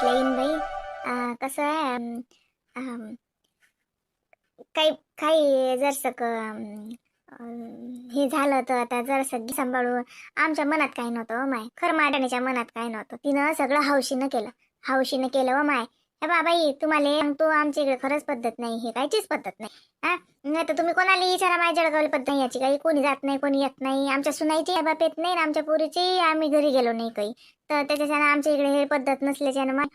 म्हटलं येईन बाई. कसं आहे, काही काही हे झालं तर आता जरसं सांभाळून. आमच्या मनात काही नव्हतं माय, खरं मांडणीच्या मनात काही नव्हतं. तिनं सगळं हौशीनं केलं व माय. हे बाबाई तुम्हाला सांगतो, आमच्या इकडे खरंच पद्धत नाही, हे कायचीच पद्धत नाही. हा, नाही तर तुम्ही कोणाला विचारा, माझ्या जळगावली पद्धत नाही याची काही. कोणी जात नाही, कोणी येत नाही. आमच्या सुनाईची बाप येत नाही, आमच्या पोरीची आम्ही घरी गेलो नाही काही. तर त्याच्याच्यानं आमच्या इकडे हे पद्धत नसल्याच्यानं मग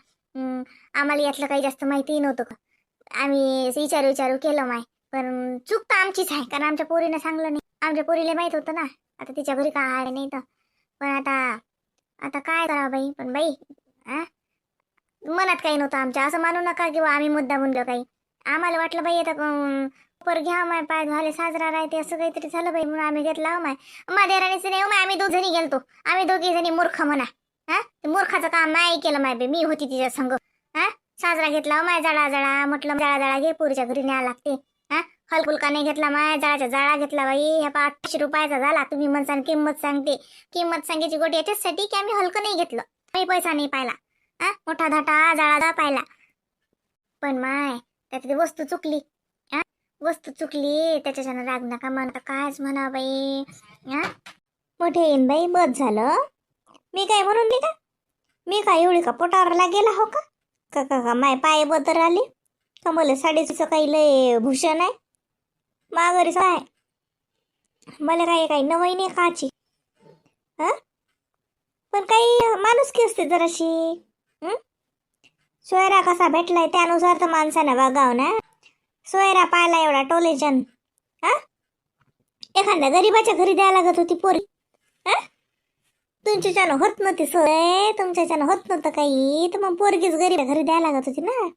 आम्हाला यातलं काही जास्त माहितीही नव्हतं का. आम्ही विचारू केलं माय. पण चूक तर आमचीच आहे, कारण आमच्या पोरीनं सांगलं नाही. आमच्या पोरीला माहित होतं ना, आता तिच्या घरी काय आहे नाही तर. पण आता आता काय करावं बाई. पण बाई मनात काही नव्हतं आमच्या. असं मानू नका किंवा आम्ही मुद्दा म्हणलो काही. आम्हाला वाटलं बाई आता पर घ्या माय, पाय झाले साजरा राहते असं काहीतरी झालं बाई, म्हणून आम्ही घेतला माय. माझ्या राणीचं नाही माय, आम्ही 2 जणी गेलतो. आम्ही 2घी जणी मूर्ख म्हणा. मूर्खाचं काम माय केलं माय बे, मी होती तिच्या संग. साजरा घेतला माय, जळा म्हटलं जळा घे, पोरीच्या घरी न्याय लागते. हलफुलका नाही घेतला माय, जाळा घेतला बाई. ह्या 800 रुपयाचा झाला. तुम्ही म्हणसान किंमत सांगते. किंमत सांगायची गोटी याच्यासाठी की आम्ही हलकं नाही घेतलं, काही पैसा नाही पाहिला. मोठा धाटा जाळा पाहिला. पण माय त्यात वस्तू चुकली. वस्तू चुकली त्याच्याच्यानं राग नका म्हणता. कायच म्हणा बाई. मोठे येईन बाई, बस झालं. मी काय म्हणून का, मी काय एवढी का पोटावरला गेला हो का का माय पाय बदर आले का. मला साडीचं काही लय भूषण आहे माघारी काय. मला काही नवई नाही काची. पण काही माणुसकी असते जराशी. सोयरा कसा भेटलाय त्यानुसार तर माणसानं बघाव ना. सोयरा पाहिला एवढा टोलेचन, एखाद्या गरीबाच्या घरी द्यायला लागत होती पोरी. तुमच्याच्यानं होत नव्हती सोय, तुमच्याच्यानं होत नव्हतं काही, तर मग पोरगीच गरीब घरी द्यायला लागत होती ना.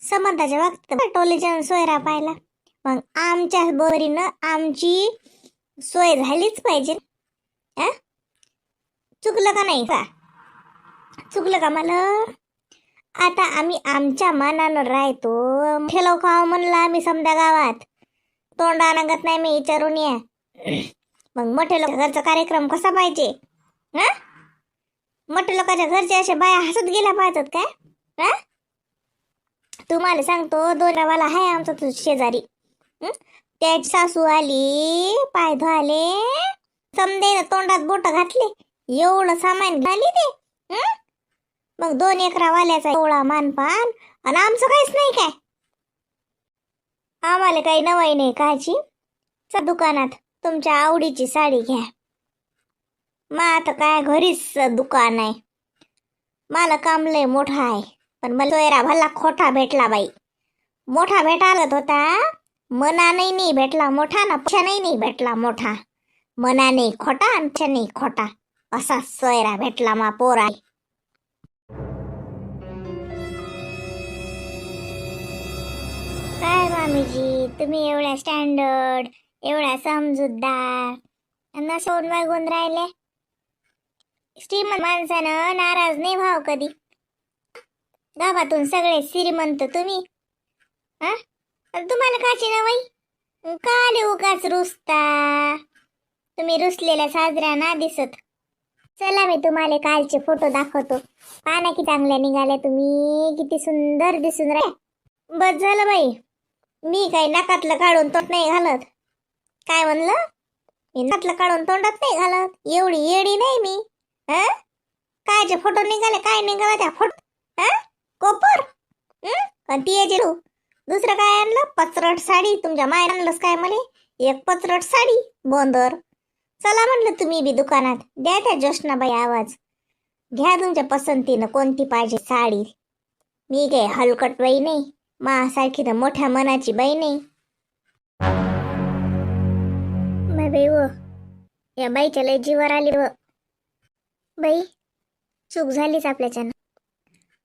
संबंधाच्या बाबतीत टोलेचन सोयरा पाहिला. मग आमच्या बोरीनं आमची सोय झालीच पाहिजे. चुकलं का नाही का, चुकलं का मला. आता आम्ही आमच्या मनानं राहतो. मोठे लोक म्हणलं आम्ही समजा गावात, तोंडा नागत नाही मी विचारून या. मग मोठे लोक घरचा कार्यक्रम कसा पाहिजे. मोठे लोकांच्या घरचे असे बाया हसत गेल्या पाहतात काय. तुम्हाला सांगतो, 2 गावाला आहे आमचा तो शेजारी. त्याची सासू आली, पाय धुवाले, समजे तोंडात बोट घातले, एवढं सामान घाली ते. मग 2 एकरावाल्याचा एवढा मानपान, आणि आमचं काहीच नाही काय. आम्हाला काही नवाई नाही कायची. दुकानात तुमच्या आवडीची साडी घ्या. मग आता काय घरीच दुकान आहे. मला काम लय मोठा आहे, पण मला सोयरा भल्ला खोटा भेटला बाई. मोठा भेटायला होता, मनाने नाही भेटला मोठा ना, पैशाने नाही भेटला मोठा. मनाने खोटा आणि पैशाने खोटा असा सोयरा भेटला मा पोरा. काय मामीजी, तुम्ही एवढ्या स्टँडर्ड, एवढ्या समजूतदार नसून मागून राहिले. श्रीमंत माणसानं नाराज नाही व्हाव कधी. गावातून सगळे श्रीमंत तुम्ही. तुम्हाला काची नवई काले उगाच रुसता. तुम्ही रुसलेल्या साजऱ्या ना दिसत. चला मी तुम्हाला कालचे फोटो दाखवतो. पाना की चांगल्या निघाल्या तुम्ही, किती सुंदर दिसून राहिले. बस झालं बाई, मी काही नाकातलं काढून तोंड नाही घालत. काय म्हणलं, मी नाकातलं काढून तोंडात नाही घालत. एवढी येडी नाही मी. कायचे फोटो निघाले, काय निघाला त्या फोटो. कोपर आणि ती याची दुसरं काय आणलं, पचरट साडी. तुमच्या माय आणलंच काय म्हणे, एक पचरट साडी बोंदर. चला म्हणलं तुम्ही बी दुकानात, द्या त्या जोशनाबाई आवाज, घ्या तुमच्या पसंतीनं कोणती पाहिजे साडी. मी काय हलकट बाई नाही, मासारखी तर मोठ्या मनाची बाई नाही. बाई व या बाईच्या लय जीवर आली व बाई. चूक झालीच आपल्याच्यानं.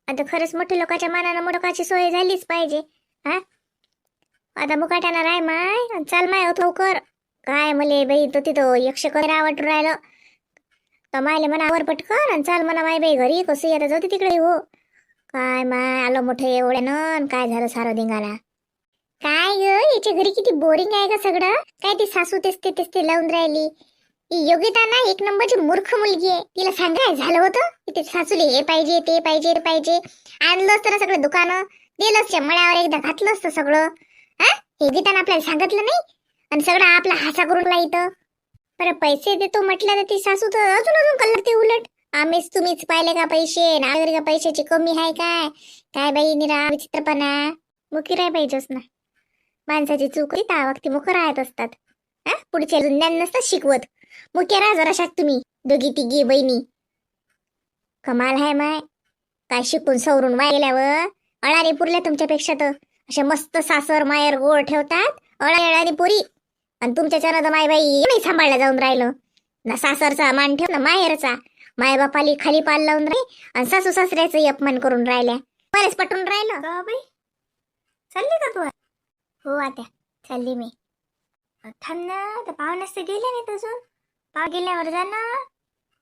आता खरंच मोठ्या लोकांच्या मनानं मोठकाची सोय झालीच पाहिजे. आता मुकाट्यानं राय माय, चाल माय लवकर. काय मले बाई तो तिथं यक्ष कर आवडून राहिलं तर मायले म्हणा आवर पटकन आणि चाल म्हणा माय बाई घरी. कसं आता जाऊ तिकडे हो. काय माय आलं मोठे एवढ्यानं, काय झालं सारं धिंगाला. काय ग याच्या घरी किती बोरिंग आहे का सगळं. काय ती सासू तेच ते लावून राहिली. योगिता ना एक नंबरची मूर्ख मुलगी आहे. तिला सांगाय झालं होतं की ते सासूले हे पाहिजे ते पाहिजे ते पाहिजे. आणलं असतं ना सगळं दुकानं, दिलं असतं मळ्यावर एकदा घातलं असतं सगळं. हा योगितानं आपल्याला सांगितलं नाही आणि सगळं आपला हासा करून इथं. बरं पैसे देतो म्हटलं तर ती सासू तर अजून अजून कलरते उलट. आम्हीच तुम्हीच पाहिले का पैसे ना का पैशाची कमी आहे काय. काय बाई निरा विचित्रपणा. मुकी राय पाहिजेच ना. माणसाची चूक त्या वक्ती मुख राहत असतात. हा पुढच्या ज्ञान नसतात शिकवत. मुख्य राहा जरा तुम्ही दोघी तिघी बहिणी. कमाल आहे माय. काय शिकून सवरून वाय गेल्यावर अळाने पुरल्या तुमच्यापेक्षा तर. असे मस्त सासर मायर गोळ ठेवतात अळाने पुरी. आणि तुमच्या चरण माय बाई नाही सांभाळला जाऊन राहिलं ना. सासरचा मान ठेव ना माहेरचा. माय बापाली खाली पाल लावून राही आणि सासू सासऱ्याचा अपमान करून राहिल्या. मलाच पटून राहिलं का बाई. चालली का तू. हो आता चालली मी. थांब ना तर पाहुण्यास गेले नाहीत अजून. पाव गेल्यावर जा ना.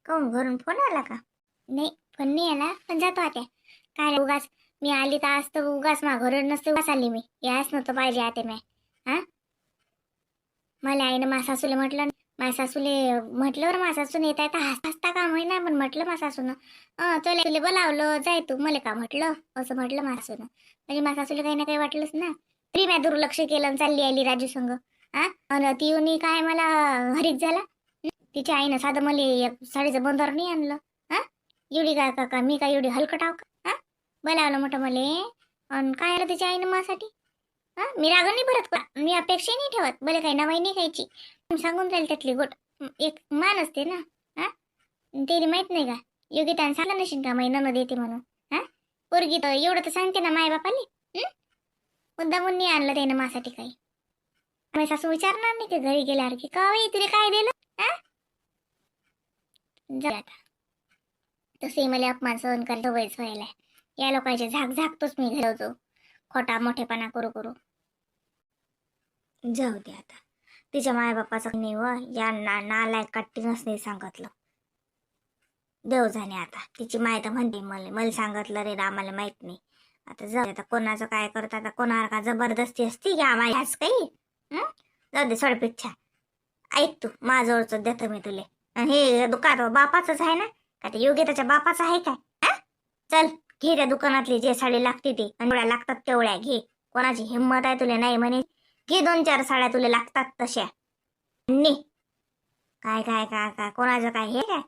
काऊन घरून फोन आला का. नाही फोन नाही आला पण जातो आता. काय उगाच मी आली तर आज तर उगाच मा घरून नसते उगाच आली मी. याच नव्हतं पाहिजे आता मी. हा मला आईनं मा सासूले म्हटलं. माझ्या सासूले म्हटलं माझ्या सासून येता येता हसता काम होईना पण म्हटलं माझ्या सासून चले तुले बोलावलं जाय तू मला का म्हटलं असं म्हटलं माझ्या सासून. म्हणजे माझ्या सासूला काही ना काही वाटलंच ना. तरी मी दुर्लक्ष केलं आणि चालली आली राजू संग. हा आणि ती येऊन काय मला हरीक झाला. तिच्या आईनं साधं मला साडीचं बंदर नाही आणलं. हा एवढी काय का मी काय एवढी हलकट आहो का. हा बोलावलं मोठं मले आणि काय आलं तिच्या आईनं माझ्यासाठी. हा मी राग नाही भरत का. मी अपेक्षा नाही ठेवत भले काही नवाई नाही खायची. सांगून जाईल त्यातली गोट एक मान असते ना. हा ते माहित नाही का योगिताने सांगा नशील का महिना देते म्हणून. हा पोरगी तर एवढं तर सांगते ना माय बापाले. मुद्दामून नाही आणलं त्यानं माझ्यासाठी काही. माझी सासू विचारणार नाही की घरी गेल्यावर की का तुला काय दिलं. हा जा आता. तसे मला अपमान सहन करायचं वयच व्हायला. या लोकांचे झाक झाकतोच मी घालवतो खोटा मोठेपणा करू करू. जाऊ दे आता. तिच्या मायबापाचं नाही व या नालायक कट्टीनच नाही सांगितलं. देव जाणे आता. तिची माय तर म्हणते मला सांगितलं रे आम्हाला माहित नाही. आता जाऊ दे आता. कोणाचं काय करतात आता. कोणाला का जबरदस्ती असती की आम्हाला ह्याच काही. जाऊ दे सोडपेक्षा. ऐक तू माझ्यावरच देतो मी तुले. हे दुकान बापाचंच आहे ना का ते योग्यताच्या बापाचं आहे काय. हा चल घे त्या दुकानातली जे साडी लागते ते एवढ्या लागतात तेवढ्या घे. कोणाची हिंमत आहे तुला नाही म्हणे. घे 2-4 साड्या तुला लागतात तशा. काय काय काय काय कोणाचं काय हे काय.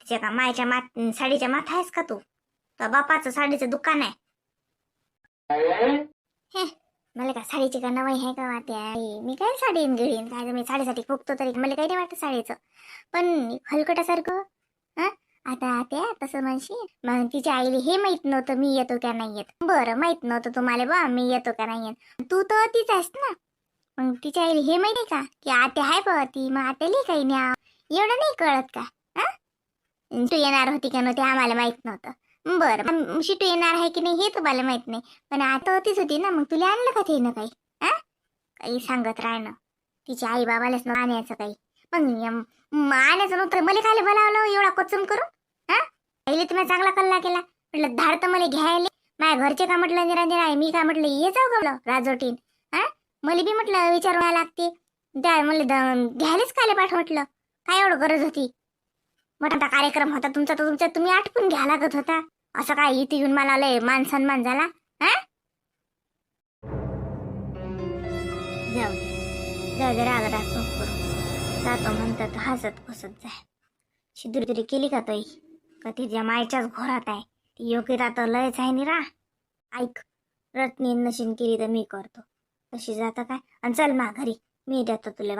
तिच्या का मायच्या साडीच्या माथा आहेस का तू. तर बापाचं साडीचं दुकान आहे. हे मला का साडीची का नवाई आहे का वाट्या. मी काय साडी घेईन काय मी साडीसाठी खोकतो तरी मला काही नाही वाटत साडीचं. पण हलकटासारखं. हा आता त्या तसं म्हणशी मग तिच्या आईला हे माहित नव्हतं मी येतो का नाही येत. बरं माहित नव्हतं तुम्हाला बा मी येतो का नाही येत. तू तर तीच आहेस ना. मग तिच्या आईला हे माहिती का की आत्या आहे बा ती. मग आत्याला काही न्या एवढं नाही कळत का. तू येणार होती का नव्हती आम्हाला माहित नव्हतं. बरं शिटू येणार आहे की नाही हे तुम्हाला माहित नाही पण आता होतीच होती ना. मग तुला आणलं का ते ना काही. काही सांगत राहणं. तिच्या आई बाबालाच न आणायचं काही. मग आणायचं नव्हतं मला काय बोलावलं एवढा कोचम करून. हा पहिले तुम्ही चांगला कल्ला केला म्हटलं धाड तर मला घ्यायला. माझ्या घरचे का म्हटलं निरांजन आहे मी काय म्हटलं ये जाऊ का राजोटीन. मला बी म्हटलं विचारायला लागते त्या मला घ्यायलाच काय पाठ म्हटलं. काय एवढं गरज होती. मोठा कार्यक्रम होता तुमचा तर तुमच्या तुम्ही आटपून घ्या लागत होता. असं काय इथे येऊन मला लय मान सन्मान झाला. जाऊ दे राग राग करू. जातो म्हणतात हसत फसत जाय. शिदुरी केली का ताई का तिच्या मायच्याच घोरात आहे. ती योग्यता तर लयच आहे नि रा. ऐक रत्नी नशीन केली तर मी करतो तशी जातं काय. आणि चल मा घरी मी देतो तुला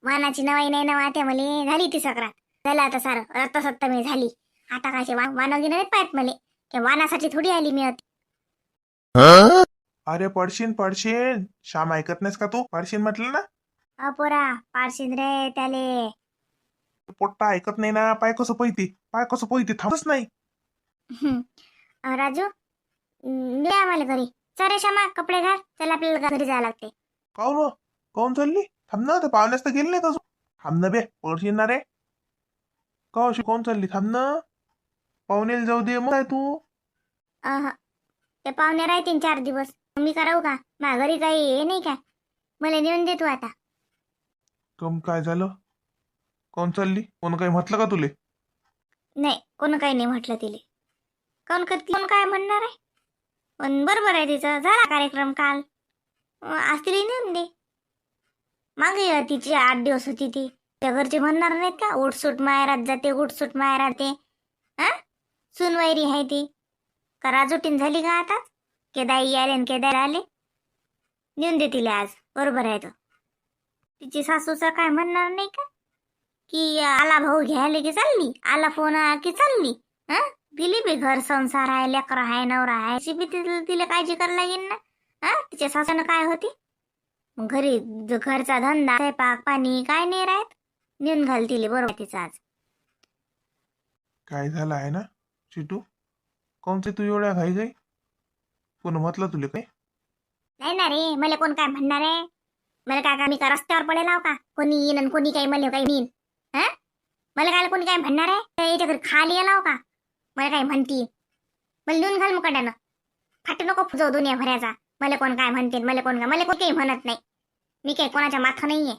वानाची नवाई नाही ना वाट्या मले. झाली ती सक्रात झालं आता सारं रत्तसत्ता मी झाली. आता कायचे वान घेऊन नाही पाहत मले की वानासाठी थोडी आली मी आता. अरे पडशीन श्याम ऐकत नाहीस का तू. पडशीन म्हटलं ना. अपोरा पारशीन रे त्याले. पोट्टा ऐकत नाही ना. पाय कसं पळती थांबच नाही. राजू मी आम्हाला घरी. चल श्यामा कपडे घाल चल आपल्याला घरी जायला लागते. काऊन चालली. थांब ना. तर पाहुण्यास तर गेले नाहीत अजून. थांब ना बे पडशीन ना रे. का अशी कोण चालली. थांब ना पाहुण्याला जाऊ दे. मग आहे तू. ते पाहुणे राहतील 4 दिवस. मी करावं का माझ्या घरी काही हे नाही काय. मला नेऊन दे तू आता. कम काय झालं. कोण चालली? कोण काही म्हटलं का तुले? नाही, कोण काही नाही म्हटलं तिले. कोण करते, कोण काय म्हणणार आहे. पण बरोबर आहे तिचं. झाला कार्यक्रम काल. आज तिला नेऊन दे. मागे तिची 8 दिवस होती ती. त्या घरचे म्हणणार नाहीत का उठसूट माहेरात जाते, उठसूट माहेरात ते. हा, सुनवैरी आहे ती. का राजोटीन झाली का आता? केदाई आले आणि केदार आले. नेऊन दे तिला आज. बरोबर आहे तो. तिची सासूचं काय म्हणणार नाही का की आला भाऊ घ्यायला की चालली, आला फोन की चालली. हा, दिली बी घर संसार आहे, लेकर आहे, नवरा आहे. अशी बी तिला काळजी करायला लागेल ना. हा, तिच्या सासूनं काय होती मग घरी घरचा धंदा स्वयंपाक पाणी काय नाही राहत. नेऊन घाल तिले. बरोबर तिचं आज. काय झालं आहे ना चिटू? कोणते तू एवढ्या घाई घाई? कोण म्हटलं तुले काही? नाही ना रे, मला कोण काय म्हणणार आहे. मला काय मी का रस्त्यावर पडेल आहो का? कोणी येईन आणि कोणी काही मला काही येईन. हा, मला काय कोणी काय म्हणणार आहे. याच्या घरी खाली येलाव का? मला काय म्हणती. मला नेऊन घाल मुकाट्यानं. फाट नको फुजव दुनिया भरायचा. मला कोण काय म्हणते, मला कोण काही म्हणत नाही. मी काही कोणाच्या माथं नाहीये.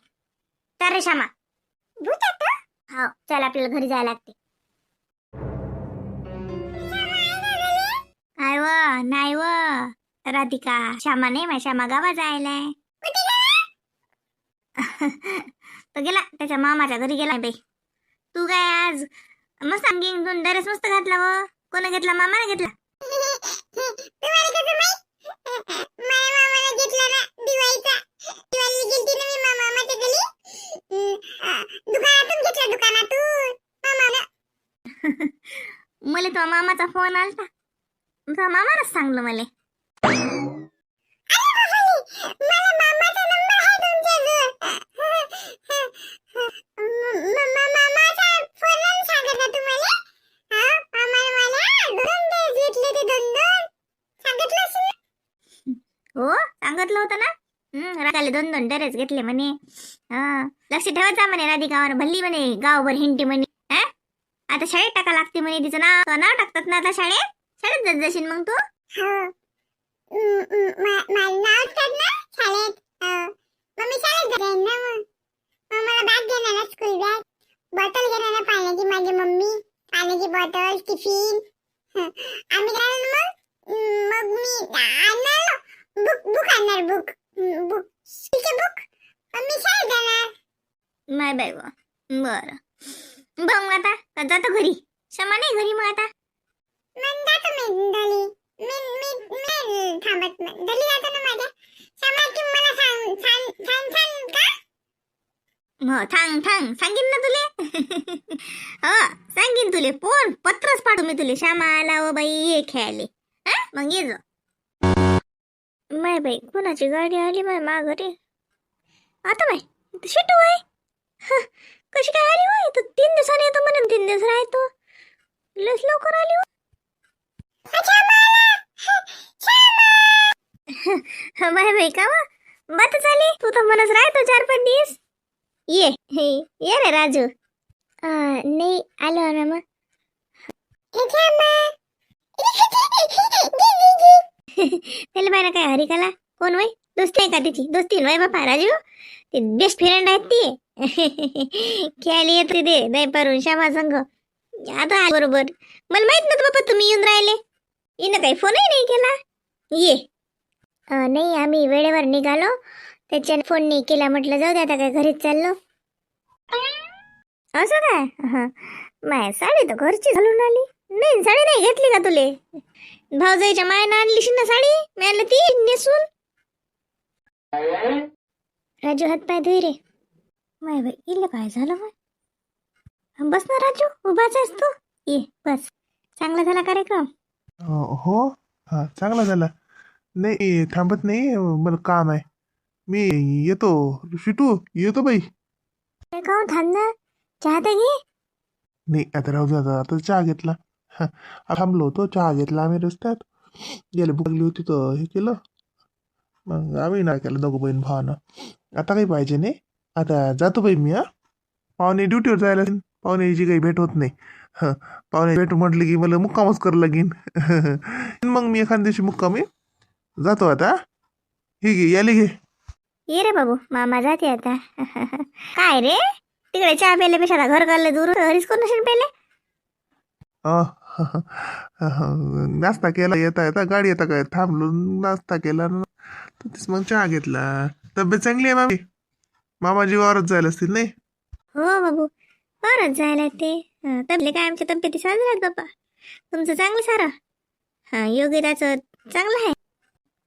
तर रे श्यामा. हो, चल आपल्याला घरी जायला लागते. काय व नाही व राधिका, श्यामा नाही, माझ्या श्यामा गावा जायलाय. तो गेला त्याच्या मामाच्या घरी गेला बाई. तू काय आज मस्त अंगीन दोन ड्रेस मस्त घातला व. कोण घेतला? मामाने घेतला. मला तो मामाचा फोन आलता. तुझा मामानच सांगलं मला. हो, सांगितलं होतं ना. राधाले 2 ड्रेस घेतले म्हणे. लक्ष ठेवायचा म्हणे राधिकावर. भल्ली म्हणे गावभर हिंटी म्हणे. आता शाळेत टाका लागते म्हणे. तिचं नाव टाकतात ना आता शाळेत. शाळेत जात जाशील मग तू. बॉटल घेणार पाण्याची माझी मम्मी. पाण्याची बॉटल टिफिन. आम्ही काय मग मी आणणार बुक आणणार. बुक मी शाळेत जाणार. नाही बाई व. बरं भाऊ आता जातो घरी. क्षमा नाही घरी मग आता. जातो मी धली. मी थांबत धली जातो ना माझ्या. क्षमा की मला सांग का? हो, थांग सांगीन ना तुले. हो, सांगीन तुले. फोन पत्रच पाठवू मी तुले. श्यामा आला व बाई हे खेळाले. मग ये जा. माय बाई कोणाची गाडी आली माय माघारी. आता बाई शिटू आहे. कशी काय आली होय? तर 3 दिवसांनी येतो म्हणून 3 दिवस राहतो. लस लवकर आली हो. माय बाई का बात झाली. तू तर म्हणच राहतो 4-5 दिवस. ये रे राजू. नाही आलो ना मग. त्याला बायला काय हरिकाला कोण वय? दोस्ती आहे का तिची? दोस्ती वय बापा राजू. ते बेस्ट फ्रेंड आहेत ती. खेळायला येते ते नाही पारून श्यामा संघ. आता बरोबर. मला माहित नव्हतं बाबा तुम्ही येऊन राहिले. हिनं काही फोनही नाही केला. ये. नाही आम्ही वेळेवर निघालो. त्याच्याने फोन नाही केला. म्हटलं जाऊ दे आता काय घरीच चाललो. असं काय? माय साडी तर घरची घालून आली. नाही साडी नाही घेतली का तुले? भाऊजाईच्या मायनं आणलीशी ना साडी. मी आणलं ती नेसून. राजू हात पाय धुई रे. माय बाई इला काय झालं बाय? बस ना राजू, उभाच आहेस तू. ये बस. चांगला झाला कार्यक्रम. हो, हा चांगला झाला. नाही थांबत नाही, मला काम आहे. मी येतो. शिटू येतो बाई. काहून थांब ना. चहा तर घे. नाही आता राहू दे. आता चहा घेतला. थांबलो होतो, चहा घेतला आम्ही रस्त्यात. गेले भूक लागली होती तर हे केलं. मग आम्ही नाही केलं दोघं बहीण भावानं. आता काही पाहिजे नाही. आता जातो बाई मी. पाहुणे ड्युटीवर जायला. पाहुण्याची काही भेट होत नाही. पाहुणे भेट म्हटलं की मला मुक्कामच करावं लागेन. मग मी एखाद्या दिवशी मुक्कामी जातो आता. हे घे याले घे. ये रे बाबू, मामा जाते आता. काय रे तिकडे चहा प्यायल्यापेक्षा आता घर काढलं दूर घरीच कोण नसेल पहिले. नाश्ता केला येता येता गाडी येता काय थांबलो नाश्ता केला न तेच मग चहा घेतला. तब्येत चांगली आहे मामी? मामा जीवावरच जायला असतील नाही? हो बाबू बरंच जायला ते तबले काय आमच्या तब्येती साजऱ्या आहेत बाबा. तुमचं चांगलं सारं. हां योगिताचं चांगलं आहे.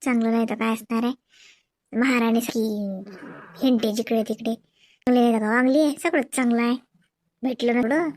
चांगलं नाही तर काय असणार आहे. महाराणीसारखी हिंटे जिकडे तिकडे चांगली नाही तर का वांगली आहे. सगळंच चांगलं आहे. भेटलं ना थोडं.